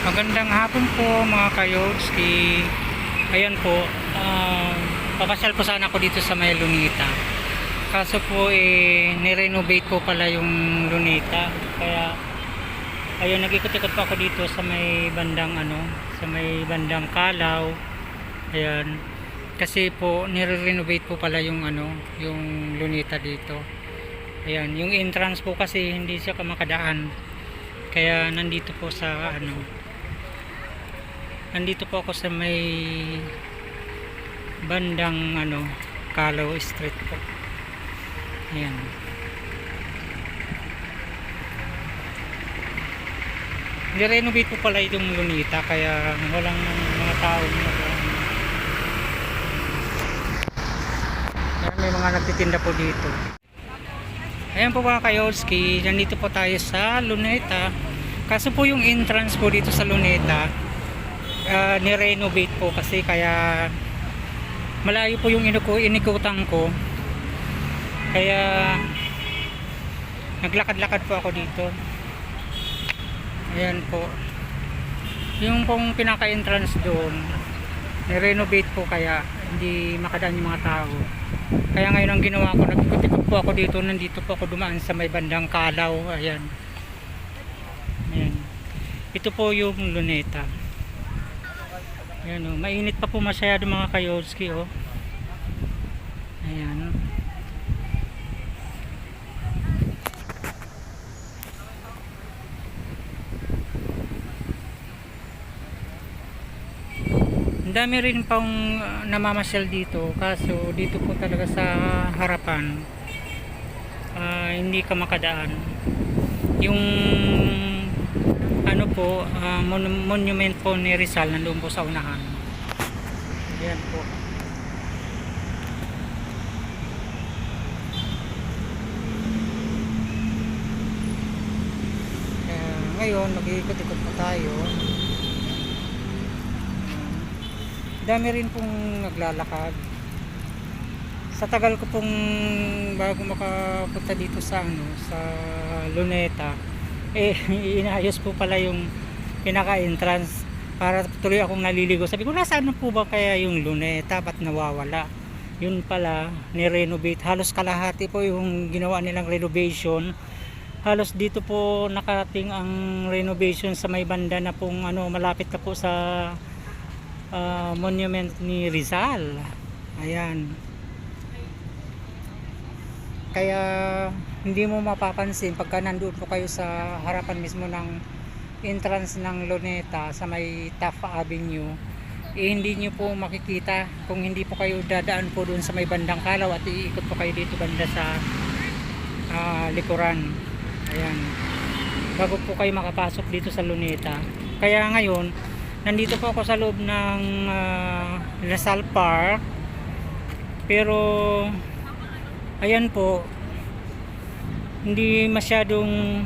Magandang hapon po mga kayodski. Ayan po, papasyal po sana ako dito sa may Luneta. Kaso po nirenovate po pala yung Luneta. Kaya ayun, nag-ikot-ikot po ako dito sa may bandang sa may bandang Kalaw. Ayan. Kasi po nire-renovate po pala yung yung Luneta dito. Ayan, yung entrance po kasi hindi siya makadaan. Kaya nandito po sa nandito po ako sa may bandang Kalaw Street po. Ayan. Nirenovate po pala itong Luneta kaya walang mga tao may mga nagtitinda po dito. Ayan po mga kayolski, nandito po tayo sa Luneta. Kaso po yung entrance po dito sa Luneta ni-renovate po kasi kaya malayo po yung inikutan ko. Kaya naglakad-lakad po ako dito. Ayan po. Yung pong pinaka-entrance doon ni-renovate po kaya hindi makadaan yung mga tao. Kaya ngayon ang ginawa ko, nagkikot po ako dito, nandito po ako dumaan sa may bandang Kalaw. Ayan. Ayan. Ito po yung Luneta. Ayan o, mainit pa po masyado mga kayolski o. Ayan. Ang dami rin pang namamasyal dito, kaso dito po talaga sa harapan hindi ka makadaan. Yung monument po ni Rizal nandoon po sa unahan. Ayan po. Ngayon mag-iikot-ikot pa tayo. Dami rin pong naglalakad. Sa tagal ko pong bago makapunta dito sa sa Luneta, inayos po pala yung pinaka-entrance para tuloy akong naliligo. Sabi ko, nasaan na po ba kaya yung Luneta? Ba't nawawala? Yun pala, ni-renovate. Halos kalahati po yung ginawa nilang renovation. Halos dito po nakating ang renovation sa may banda na pong malapit na po sa monument ni Rizal. Ayan. Kaya hindi mo mapapansin pagka nandoon po kayo sa harapan mismo ng entrance ng Luneta sa may Taft Avenue, hindi nyo po makikita kung hindi po kayo dadaan po doon sa may bandang Kalaw at iikot po kayo dito banda sa likuran. Ayan. Bago po kayo makapasok dito sa Luneta. Kaya ngayon nandito po ako sa loob ng Lasal Park, pero ayan po, hindi masyadong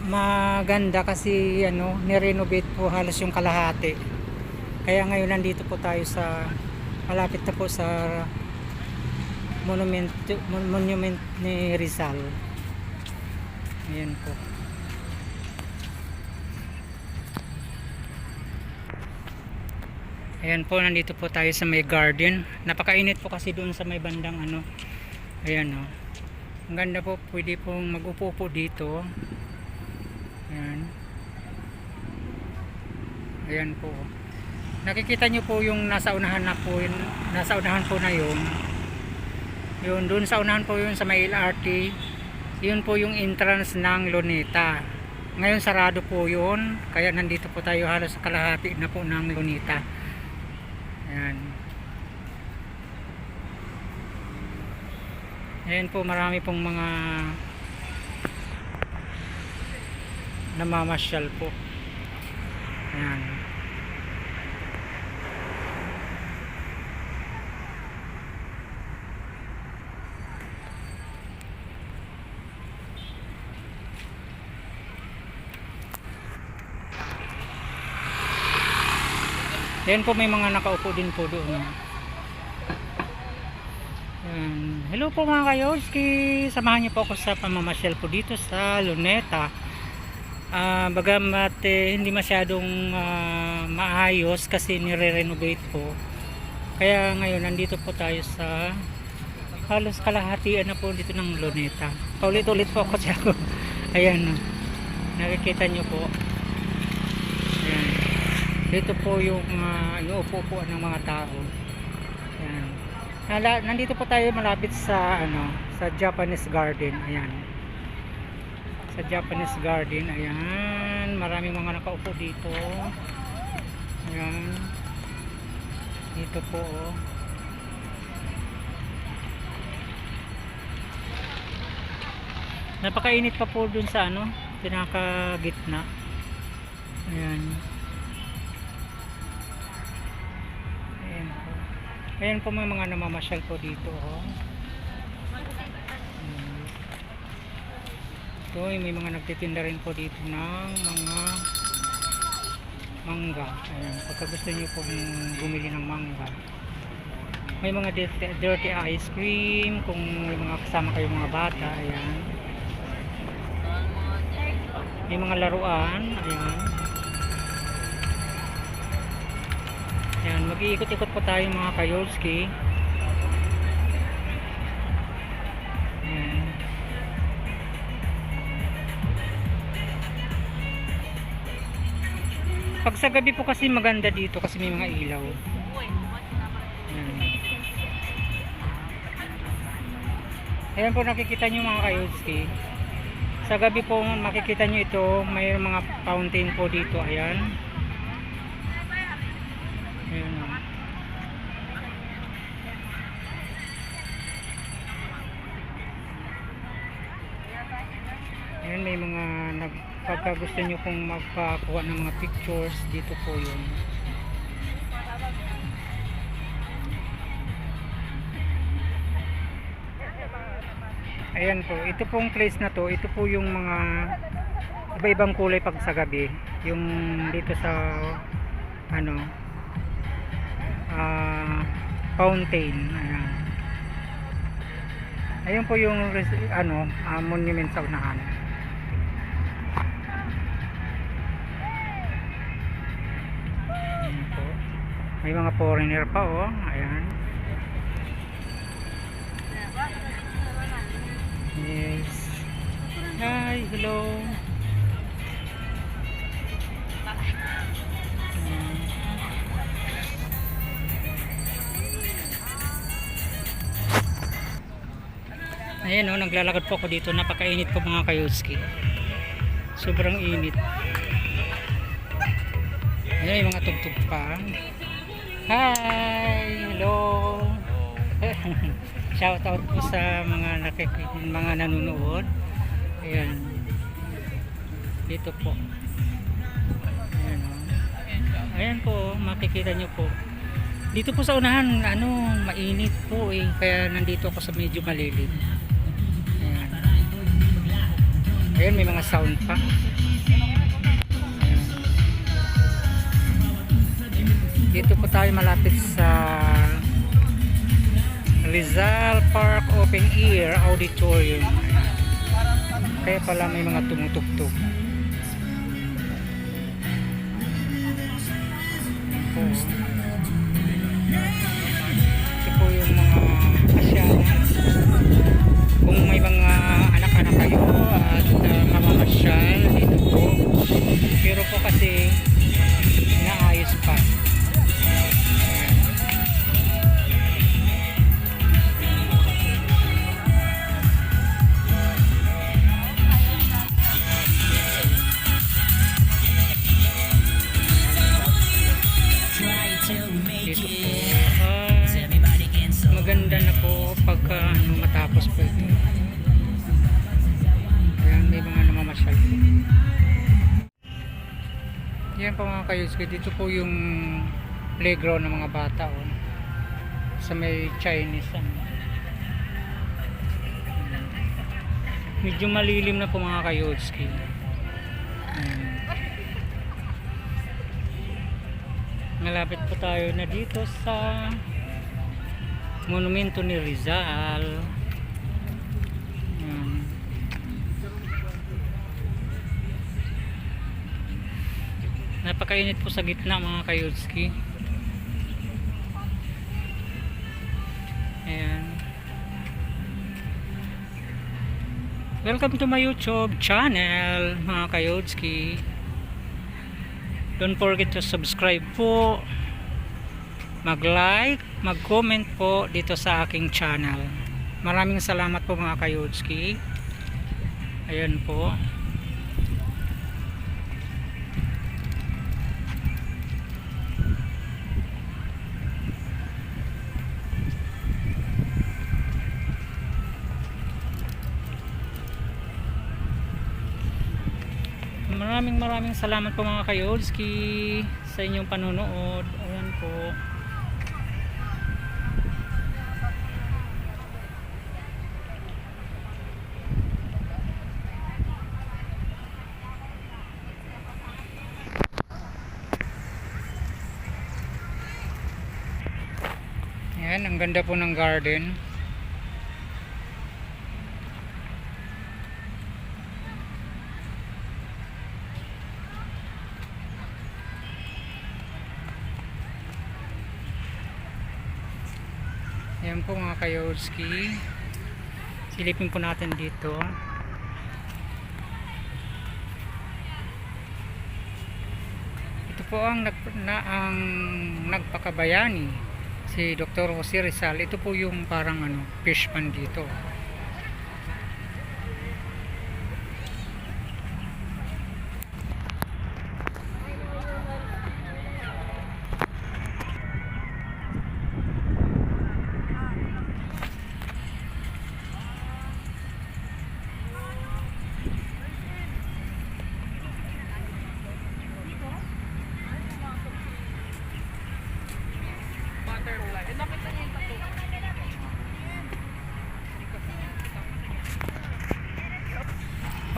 maganda kasi ni-renovate po halos yung kalahati. Kaya ngayon nandito po tayo sa malapit na po sa monument ni Rizal. Ayan po. Ayan po, nandito po tayo sa may garden. Napakainit po kasi doon sa may bandang Ayan o. Ang ganda po, pwede pong mag-upo po dito. Ayan. Ayan po. Nakikita nyo po yung nasa unahan na po, nasa unahan po na yun. Yun, doon sa unahan po yun sa may LRT. Yun po yung entrance ng Luneta. Ngayon sarado po yun. Kaya nandito po tayo halos sa kalahati na po ng Luneta. Ayan. Ayan po, marami pong mga namamasyal po. Ayan. Ayan po, may mga nakaupo din po doon. Hello po mga kayolski, samahan niyo po ako sa pamamasyal po dito sa Luneta. Bagamat hindi masyadong maayos kasi nire-renovate po. Kaya ngayon nandito po tayo sa halos kalahatian na po dito ng Luneta. Paulit-ulit po ako siya. Ayan, nakikita nyo po. Ayan. Dito po yung inuupo-upuan ng mga tao. Ayan. Nandito po tayo malapit sa sa Japanese Garden. Ayan. Sa Japanese Garden. Ayan. Maraming mga nakaupo dito. Ayan. Dito po. Oh. Napakainit pa po dun sa pinaka-gitna. Ayan. Ayan po. Ayan po may mga namamasyal po dito. Oh. Ito may mga nagtitinda rin po dito ng mga mangga. Ayan. Pagka gusto nyo po bumili ng mangga. May mga dirty ice cream. Kung may mga kasama kayong mga bata. Ayan. May mga laruan. Ayan. Ayan. Mag-iikot-ikot po tayo mga kayolski. Ayan. Pag sa gabi po kasi maganda dito kasi may mga ilaw. Ayan. Ayan po nakikita nyo mga kayolski. Sa gabi po makikita nyo ito, may mga fountain po dito. Ayan. Ayan. Ayan, may mga pagka gusto nyo pong magpakuha ng mga pictures, dito po yun. Ayan po, ito pong place na to, ito po yung mga iba-ibang kulay pag sa gabi. Yung dito sa fountain. Ayan. Ayan po yung monument sa unahan. Ayan po. May mga foreigner pa oh. Ayan. Yes. Hi, hello. Ayan o, naglalakad po ako dito. Napakainit po mga kayolski. Sobrang init. Ayan yung mga tugtog pa. Hi, hello. Shout out po sa mga nanonood. Ayan. Dito po. Ayan o. Ayan po, makikita nyo po. Dito po sa unahan, mainit po eh. Kaya nandito ako sa medyo malilim. Ayan. Ayan, may mga sound pa. Ayan. Dito po tayo malapit sa Rizal Park Open Air Auditorium. Kaya pala may mga tumutugtog. Ito po yung mga asyanan. Kung may mga anak-anak kayo at mamamasyal dito po. Pero po kasi naayos pa. Dito po maganda na po pagka matapos po ito. Ayan, may mga namamasyal. Yan po mga kayolski, dito po yung playground ng mga bata sa may Chinese medyo malilim na po mga kayolski. Malapit po tayo na dito sa monumento ni Rizal. Napakainit po sa gitna mga kayudski. Ayan. Welcome to my YouTube channel mga kayudski. Don't forget to subscribe po, mag-like, mag-comment po dito sa aking channel. Maraming salamat po mga kayudski. Ayan po. Maraming salamat po mga kayudski sa inyong panonood. Ayan po. Ayan, ang ganda po ng garden. Ayan po mga kayudski. Silipin po natin dito. Ito po ang nagpakabayani, si Dr. Jose Rizal. Ito po yung parang fish pan dito.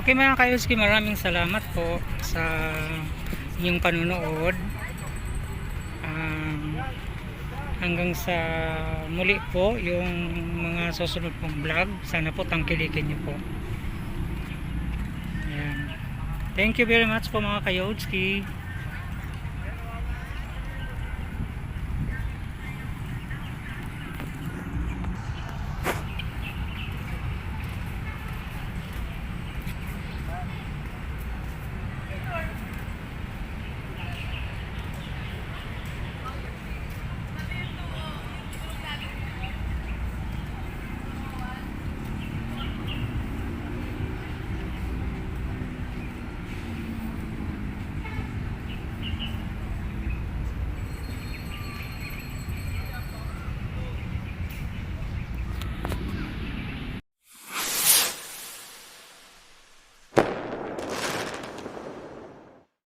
Okay mga kayudski, maraming salamat po sa inyong panunood. Hanggang sa muli po yung mga susunod pong vlog. Sana po tangkilikin niyo po. Ayan. Thank you very much po mga kayudski.